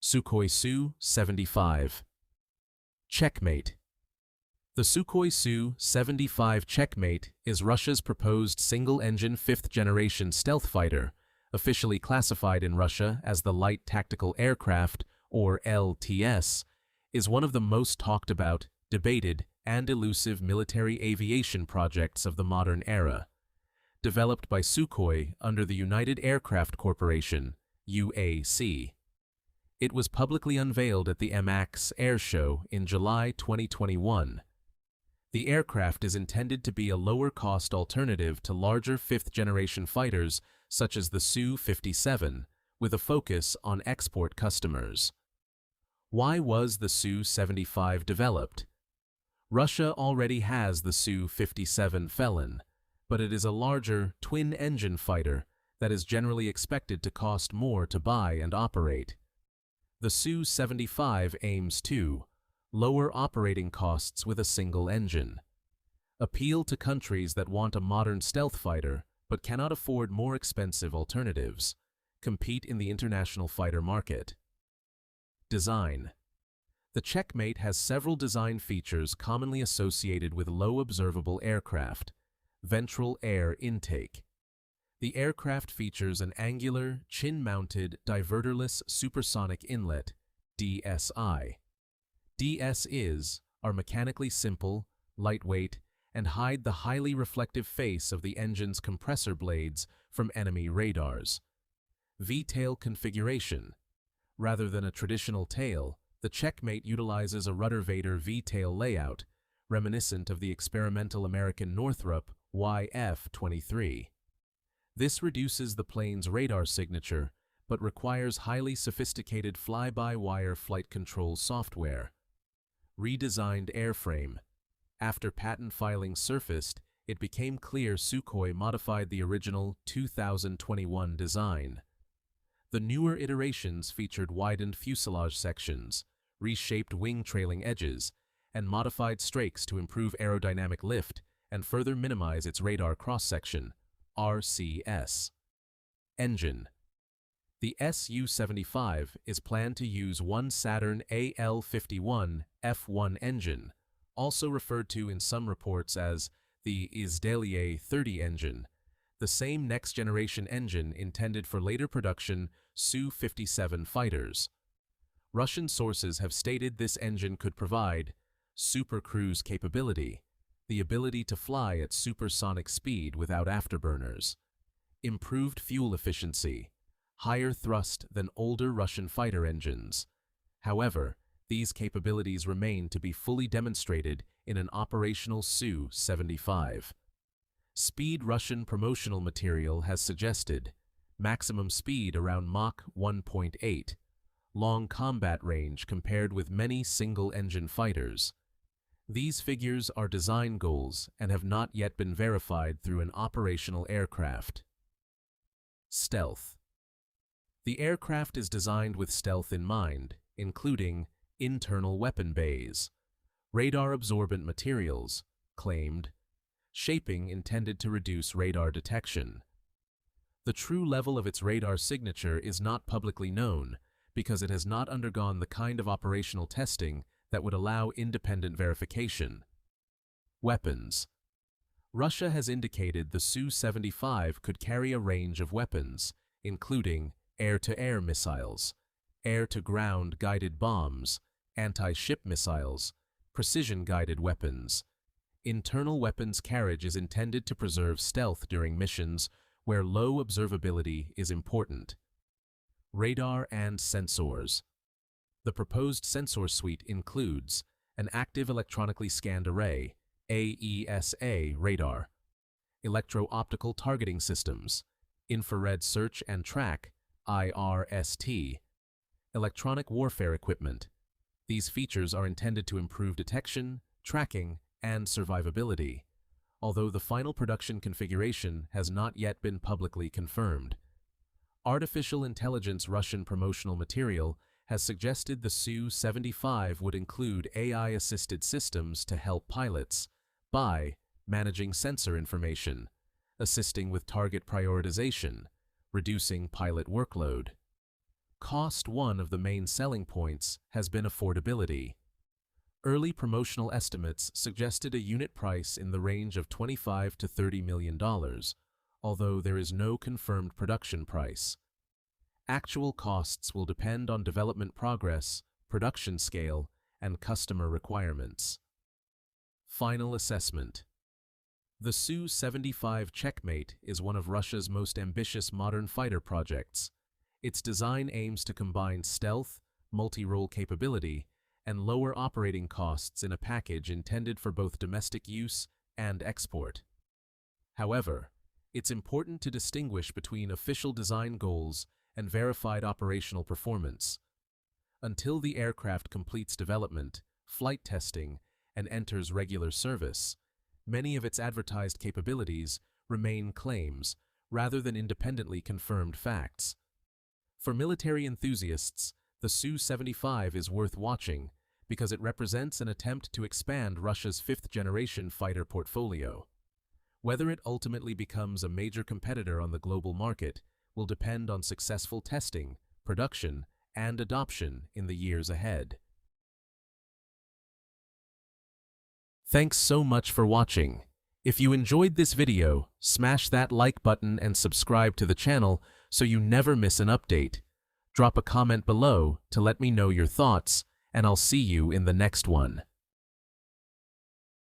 Sukhoi Su-75 Checkmate. The Sukhoi Su-75 Checkmate is Russia's proposed single-engine fifth-generation stealth fighter, officially classified in Russia as the Light Tactical Aircraft, or LTS, is one of the most talked about, debated, and elusive military aviation projects of the modern era. Developed by Sukhoi under the United Aircraft Corporation, UAC. It was publicly unveiled at the MAX Air Show in July 2021. The aircraft is intended to be a lower-cost alternative to larger fifth-generation fighters such as the Su-57, with a focus on export customers. Why was the Su-75 developed? Russia already has the Su-57 Felon, but it is a larger, twin-engine fighter that is generally expected to cost more to buy and operate. The Su-75 aims to lower operating costs with a single engine, appeal to countries that want a modern stealth fighter but cannot afford more expensive alternatives, compete in the international fighter market. Design. The Checkmate has several design features commonly associated with low observable aircraft. Ventral air intake. The aircraft features an angular, chin-mounted, diverterless supersonic inlet, DSI. DSIs are mechanically simple, lightweight, and hide the highly reflective face of the engine's compressor blades from enemy radars. V-tail configuration. Rather than a traditional tail, the Checkmate utilizes a rudder-vader V-tail layout, reminiscent of the experimental American Northrop YF-23. This reduces the plane's radar signature, but requires highly sophisticated fly-by-wire flight control software. Redesigned airframe. After patent filings surfaced, it became clear Sukhoi modified the original 2021 design. The newer iterations featured widened fuselage sections, reshaped wing trailing edges, and modified strakes to improve aerodynamic lift and further minimize its radar cross-section, RCS. Engine. The Su-75 is planned to use one Saturn AL-51 F1 engine, also referred to in some reports as the Izdeliye 30 engine, the same next-generation engine intended for later production Su-57 fighters. Russian sources have stated this engine could provide supercruise capability, the ability to fly at supersonic speed without afterburners, improved fuel efficiency, higher thrust than older Russian fighter engines. However, these capabilities remain to be fully demonstrated in an operational Su-75. Speed. Russian promotional material has suggested maximum speed around Mach 1.8, long combat range compared with many single-engine fighters. These figures are design goals and have not yet been verified through an operational aircraft. Stealth. The aircraft is designed with stealth in mind, including internal weapon bays, radar-absorbent materials, claimed, shaping intended to reduce radar detection. The true level of its radar signature is not publicly known because it has not undergone the kind of operational testing that would allow independent verification. Weapons. Russia has indicated the Su-75 could carry a range of weapons, including air-to-air missiles, air-to-ground guided bombs, anti-ship missiles, precision-guided weapons. Internal weapons carriage is intended to preserve stealth during missions where low observability is important. Radar and sensors. The proposed sensor suite includes an active electronically scanned array, AESA radar, electro-optical targeting systems, infrared search and track, IRST, electronic warfare equipment. These features are intended to improve detection, tracking, and survivability, although the final production configuration has not yet been publicly confirmed. Artificial intelligence. Russian promotional material has suggested the Su-75 would include AI-assisted systems to help pilots by managing sensor information, assisting with target prioritization, reducing pilot workload. cost. One of the main selling points has been affordability. Early promotional estimates suggested a unit price in the range of $25 to $30 million, although there is no confirmed production price. Actual costs will depend on development progress, production scale, and customer requirements. Final assessment. The Su-75 Checkmate is one of Russia's most ambitious modern fighter projects. Its design aims to combine stealth, multi-role capability, and lower operating costs in a package intended for both domestic use and export. However, it's important to distinguish between official design goals and verified operational performance. Until the aircraft completes development, flight testing, and enters regular service, many of its advertised capabilities remain claims rather than independently confirmed facts. For military enthusiasts, the Su-75 is worth watching because it represents an attempt to expand Russia's fifth-generation fighter portfolio. Whether it ultimately becomes a major competitor on the global market will depend on successful testing, production, and adoption in the years ahead. Thanks so much for watching. If you enjoyed this video, smash that like button and subscribe to the channel so you never miss an update. Drop a comment below to let me know your thoughts, and I'll see you in the next one.